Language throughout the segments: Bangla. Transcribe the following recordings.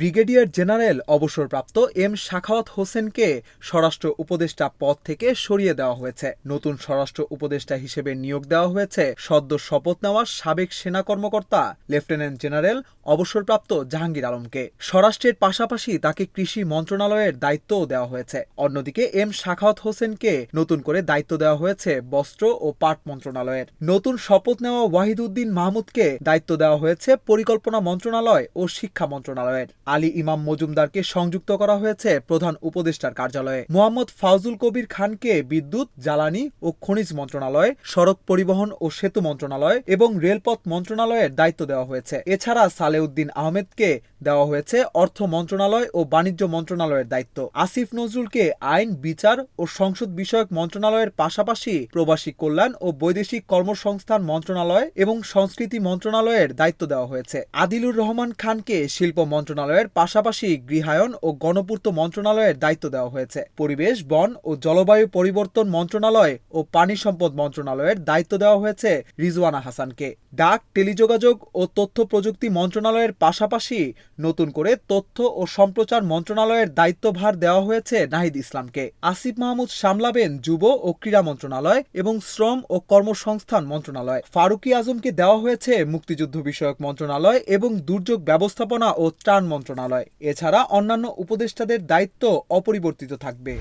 ব্রিগেডিয়ার জেনারেল অবসরপ্রাপ্ত এম সাখাওয়াত হোসেনকে স্বরাষ্ট্র উপদেষ্টা পদ থেকে সরিয়ে দেওয়া হয়েছে। নতুন স্বরাষ্ট্র উপদেষ্টা হিসেবে নিয়োগ দেওয়া হয়েছে সদ্য শপথ নেওয়া সাবেক সেনা কর্মকর্তা লেফটেন্যান্ট জেনারেল অবসরপ্রাপ্ত জাহাঙ্গীর আলমকে। স্বরাষ্ট্রের পাশাপাশি তাকে কৃষি মন্ত্রণালয়ের দায়িত্বও দেওয়া হয়েছে। অন্যদিকে এম সাখাওয়াত হোসেনকে নতুন করে দায়িত্ব দেওয়া হয়েছে বস্ত্র ও পাট মন্ত্রণালয়ের। নতুন শপথ নেওয়া ওয়াহিদউদ্দিন মাহমুদকে দায়িত্ব দেওয়া হয়েছে পরিকল্পনা মন্ত্রণালয় ও শিক্ষা মন্ত্রণালয়ের। আলী ইমাম মজুমদারকে সংযুক্ত করা হয়েছে প্রধান উপদেষ্টার কার্যালয়ে। মোহাম্মদ ফাউজুল কবির খানকে বিদ্যুৎ, জ্বালানি ও খনিজ মন্ত্রণালয়, সড়ক পরিবহন ও সেতু মন্ত্রণালয় এবং রেলপথ মন্ত্রণালয়ের দায়িত্ব দেওয়া হয়েছে। এছাড়া সালেউদ্দিন আহমেদকে দেওয়া হয়েছে অর্থ মন্ত্রণালয় ও বাণিজ্য মন্ত্রণালয়ের দায়িত্ব। আসিফ নজরুলকে আইন, বিচার ও সংসদ বিষয়ক মন্ত্রণালয়ের পাশাপাশি প্রবাসী কল্যাণ ও বৈদেশিক কর্মসংস্থান মন্ত্রণালয় এবং সংস্কৃতি মন্ত্রণালয়ের দায়িত্ব দেওয়া হয়েছে। আদিলুর রহমান খানকে শিল্প মন্ত্রণালয়ের পাশাপাশি গৃহায়ন ও গণপূর্ত মন্ত্রণালয়ের দায়িত্ব দেওয়া হয়েছে। পরিবেশ, বন ও জলবায়ু পরিবর্তন মন্ত্রণালয় ও পানি সম্পদ মন্ত্রণালয়ের দায়িত্ব দেওয়া হয়েছে রিজওয়ানা হাসানকে। ডাক, টেলিযোগাযোগ ও তথ্য প্রযুক্তি মন্ত্রণালয়ের পাশাপাশি নতুন করে তথ্য ও সম্প্রচার মন্ত্রণালয়ের দায়িত্বভার দেওয়া হয়েছে নাহিদ ইসলামকে। আসিফ মাহমুদ সামলাবেন যুব ও ক্রীড়া মন্ত্রণালয় এবং শ্রম ও কর্মসংস্থান মন্ত্রণালয়। ফারুকী আজমকে দেওয়া হয়েছে মুক্তিযুদ্ধ বিষয়ক মন্ত্রণালয় এবং দুর্যোগ ব্যবস্থাপনা ও ত্রাণ মন্ত্রণালয়। এছাড়া অন্যান্য উপদেষ্টাদের দায়িত্ব অপরিবর্তিত থাকবে।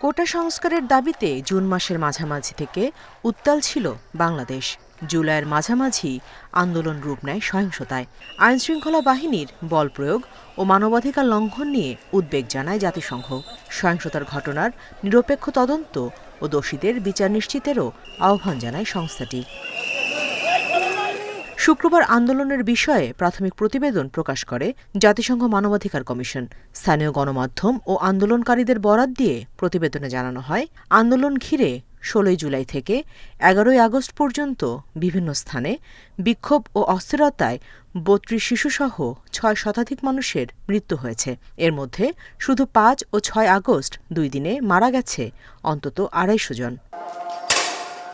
কোটা সংস্কারের দাবিতে জুন মাসের মাঝামাঝি থেকে উত্তাল ছিল বাংলাদেশ। জুলাইয়ের মাঝামাঝি আন্দোলন রূপ নেয় সহিংসতায়। আইনশৃঙ্খলা বাহিনীর বল প্রয়োগ ও মানবাধিকার লঙ্ঘন নিয়ে উদ্বেগ জানায় জাতিসংঘ। সহিংসতার ঘটনার নিরপেক্ষ তদন্ত ও দোষীদের বিচার নিশ্চিতেরও আহ্বান জানায় সংস্থাটি। শুক্রবার আন্দোলনের বিষয়ে প্রাথমিক প্রতিবেদন প্রকাশ করে জাতিসংঘ মানবাধিকার কমিশন। স্থানীয় গণমাধ্যম ও আন্দোলনকারীদের বরাত দিয়ে প্রতিবেদনে জানানো হয়, আন্দোলন ঘিরে ১৬ জুলাই থেকে ১১ আগস্ট পর্যন্ত বিভিন্ন স্থানে বিক্ষোভ ও অস্থিরতায় ৩২ শিশুসহ ৬ শতাধিক মানুষের মৃত্যু হয়েছে। এর মধ্যে শুধু ৫ ও ৬ আগস্ট ২ দিনে মারা গেছে অন্তত ২৫০ জন।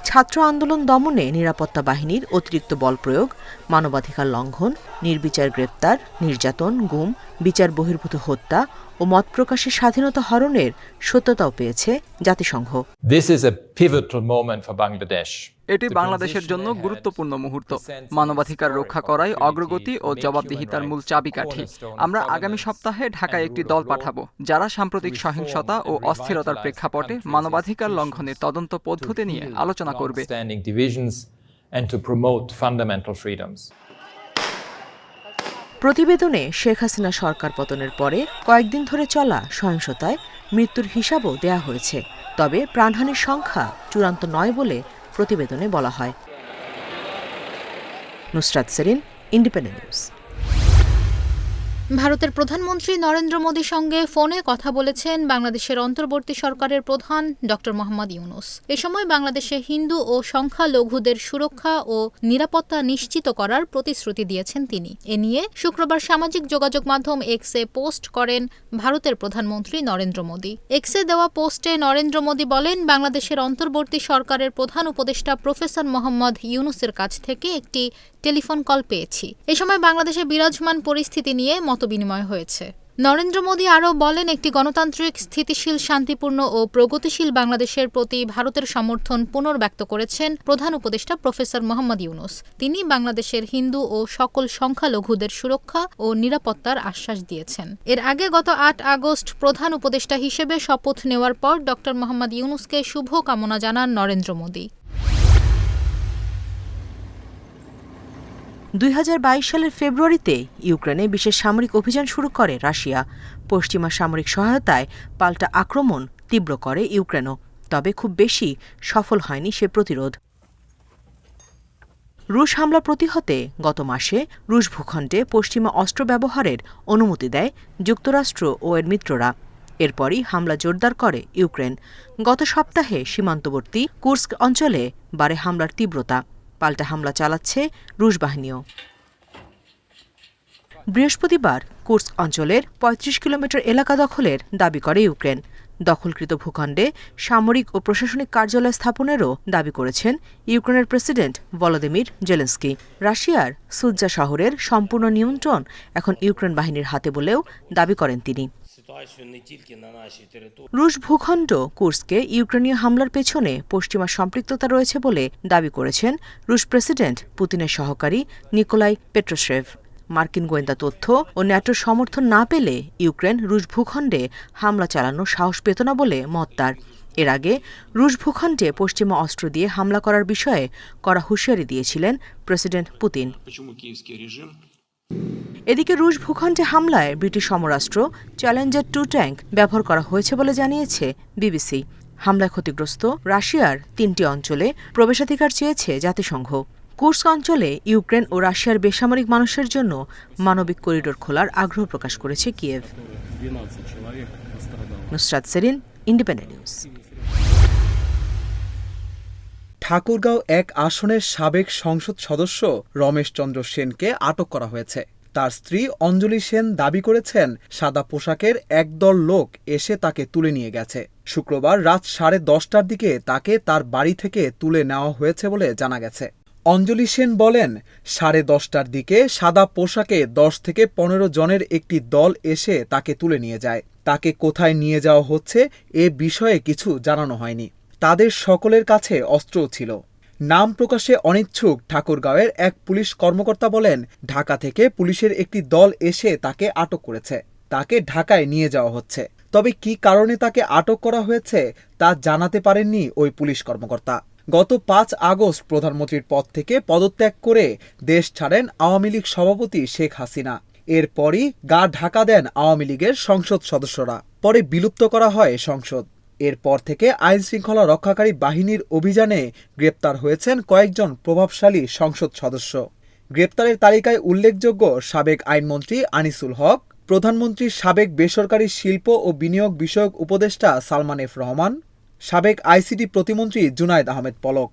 ছাত্র আন্দোলন দমনে নিরাপত্তা বাহিনীর অতিরিক্ত বল প্রয়োগ, মানবাধিকার লঙ্ঘন, নির্বিচার গ্রেপ্তার, নির্যাতন, গুম, বিচার বহির্ভূত হত্যা ও মত প্রকাশের স্বাধীনতা হরণের সত্যতাও পেয়েছে জাতিসংঘ। এটি বাংলাদেশের জন্য গুরুত্বপূর্ণ মুহূর্ত। মানবাধিকার রক্ষা করাই অগ্রগতি ও জবাবদিহিতার মূল চাবিকাঠি। আমরা আগামী সপ্তাহে ঢাকায় একটি দল পাঠাবো, যারা সাম্প্রতিক সহিংসতা ও অস্থিরতার প্রেক্ষাপটে মানবাধিকার লঙ্ঘনের তদন্ত পদ্ধতি নিয়ে আলোচনা করবে। প্রতিবেদনে শেখ হাসিনা সরকার পতনের পরে কয়েকদিন ধরে চলা সহিংসতায় মৃত্যুর হিসাবও দেয়া হয়েছে। তবে প্রাণহানির সংখ্যা চূড়ান্ত নয় বলে প্রতিবেদনে বলা হয়। Nusrat Serin, Independent News. ভারতের প্রধানমন্ত্রী নরেন্দ্র মোদীর সঙ্গে ফোনে কথা বলেছেন বাংলাদেশের অন্তর্বর্তী সরকারের প্রধান ড মোহাম্মদ ইউনূস। এ সময় বাংলাদেশে হিন্দু ও সংখ্যালঘুদের সুরক্ষা ও নিরাপত্তা নিশ্চিত করার প্রতিশ্রুতি দিয়েছেন তিনি। এ নিয়ে শুক্রবার সামাজিক যোগাযোগ মাধ্যম এক্সে পোস্ট করেন ভারতের প্রধানমন্ত্রী নরেন্দ্র মোদী। এক্সে দেওয়া পোস্টে নরেন্দ্র মোদী বলেন, বাংলাদেশের অন্তর্বর্তী সরকারের প্রধান উপদেষ্টা প্রফেসর মোহাম্মদ ইউনূসের কাছ থেকে একটি টেলিফোন কল পেয়েছি। এ সময় বাংলাদেশে বিরাজমান পরিস্থিতি নিয়ে মতবিনিময় হয়েছে। নরেন্দ্র মোদী আরও বলেন, একটি গণতান্ত্রিক, স্থিতিশীল, শান্তিপূর্ণ ও প্রগতিশীল বাংলাদেশের প্রতি ভারতের সমর্থন পুনর্ব্যক্ত করেছেন প্রধান উপদেষ্টা প্রফেসর মোহাম্মদ ইউনূস। তিনি বাংলাদেশের হিন্দু ও সকল সংখ্যালঘুদের সুরক্ষা ও নিরাপত্তার আশ্বাস দিয়েছেন। এর আগে গত ৮ আগস্ট প্রধান উপদেষ্টা হিসেবে শপথ নেওয়ার পর ড মোহাম্মদ ইউনূসকে শুভ কামনা জানান নরেন্দ্র মোদী। ২০২২ সালের ফেব্রুয়ারিতে ইউক্রেনে বিশেষ সামরিক অভিযান শুরু করে রাশিয়া। পশ্চিমা সামরিক সহায়তায় পাল্টা আক্রমণ তীব্র করে ইউক্রেনও। তবে খুব বেশি সফল হয়নি সে প্রতিরোধ। রুশ হামলা প্রতিহতে গত মাসে রুশ ভূখণ্ডে পশ্চিমা অস্ত্র ব্যবহারের অনুমতি দেয় যুক্তরাষ্ট্র ও এর মিত্ররা। এরপরই হামলা জোরদার করে ইউক্রেন। গত সপ্তাহে সীমান্তবর্তী কুর্স্ক অঞ্চলে বাড়ে হামলার তীব্রতা। পাল্টা হামলা চালাচ্ছে রুশ বাহিনীও। বৃহস্পতিবার কুর্স্ক অঞ্চলের ৩৫ কিলোমিটার এলাকা দখলের দাবি করে ইউক্রেন। দখলকৃত ভূখণ্ডে সামরিক ও প্রশাসনিক কার্যালয় স্থাপনেরও দাবি করেছেন ইউক্রেনের প্রেসিডেন্ট ভলোদিমির জেলেনস্কি। রাশিয়ার সুৎজা শহরের সম্পূর্ণ নিয়ন্ত্রণ এখন ইউক্রেন বাহিনীর হাতে বলেও দাবি করেন তিনি। রুশ ভূখণ্ড কুর্স্কে ইউক্রেনীয় হামলার পেছনে পশ্চিমা সম্পৃক্ততা রয়েছে বলে দাবি করেছেন রুশ প্রেসিডেন্ট পুতিনের সহকারী নিকোলাই পেট্রোশেভ। মার্কিন গোয়েন্দা তথ্য ও ন্যাটোর সমর্থন না পেলে ইউক্রেন রুশ ভূখণ্ডে হামলা চালানোর সাহস পেত না বলে মত তার। এর আগে রুশ ভূখণ্ডে পশ্চিমা অস্ত্র দিয়ে হামলা করার বিষয়ে কড়া হুঁশিয়ারি দিয়েছিলেন প্রেসিডেন্ট পুতিন। এদিকে রুশ ভূখণ্ডে হামলায় ব্রিটিশ সমরাস্ত্র চ্যালেঞ্জার 2 ট্যাঙ্ক ব্যবহার করা হয়েছে বলে জানিয়েছে বিবিসি। হামলায় ক্ষতিগ্রস্ত রাশিয়ার 3টি অঞ্চলে প্রবেশাধিকার চেয়েছে জাতিসংঘ। কুর্স্ক অঞ্চলে ইউক্রেন ও রাশিয়ার বেসামরিক মানুষের জন্য মানবিক করিডোর খোলার আগ্রহ প্রকাশ করেছে Kyiv. Nusrat Serin, Independent News. Thakurgaon 1 আসনের সাবেক সংসদ সদস্য রমেশ চন্দ্র সেনকে আটক করা হয়েছে। তার স্ত্রী অঞ্জলি সেন দাবি করেছেন সাদা পোশাকের একদল লোক এসে তাকে তুলে নিয়ে গেছে। শুক্রবার রাত 10:30টার দিকে তাকে তার বাড়ি থেকে তুলে নেওয়া হয়েছে বলে জানা গেছে। অঞ্জলি সেন বলেন, 10:30টার দিকে সাদা পোশাকে 10 থেকে 15 জনের একটি দল এসে তাকে তুলে নিয়ে যায়। তাকে কোথায় নিয়ে যাওয়া হচ্ছে এ বিষয়ে কিছু জানানো হয়নি। তাদের সকলের কাছে অস্ত্রও ছিল। নাম প্রকাশে অনিচ্ছুক ঠাকুরগাঁওয়ের এক পুলিশ কর্মকর্তা বলেন, ঢাকা থেকে পুলিশের একটি দল এসে তাকে আটক করেছে। তাকে ঢাকায় নিয়ে যাওয়া হচ্ছে। তবে কী কারণে তাকে আটক করা হয়েছে তা জানাতে পারেননি ওই পুলিশ কর্মকর্তা। গত 5 আগস্ট প্রধানমন্ত্রীর পদ থেকে পদত্যাগ করে দেশ ছাড়েন আওয়ামী লীগ সভাপতি শেখ হাসিনা। এরপরই গা ঢাকা দেন আওয়ামী লীগের সংসদ সদস্যরা। পরে বিলুপ্ত করা হয় সংসদ। এরপর থেকে আইনশৃঙ্খলা রক্ষাকারী বাহিনীর অভিযানে গ্রেপ্তার হয়েছেন কয়েকজন প্রভাবশালী সংসদ সদস্য। গ্রেপ্তারের তালিকায় উল্লেখযোগ্য সাবেক আইনমন্ত্রী আনিসুল হক, প্রধানমন্ত্রীর সাবেক বেসরকারি শিল্প ও বিনিয়োগ বিষয়ক উপদেষ্টা সালমান এফ রহমান, সাবেক আইসিটি প্রতিমন্ত্রী জুনায়েদ আহমেদ পলক।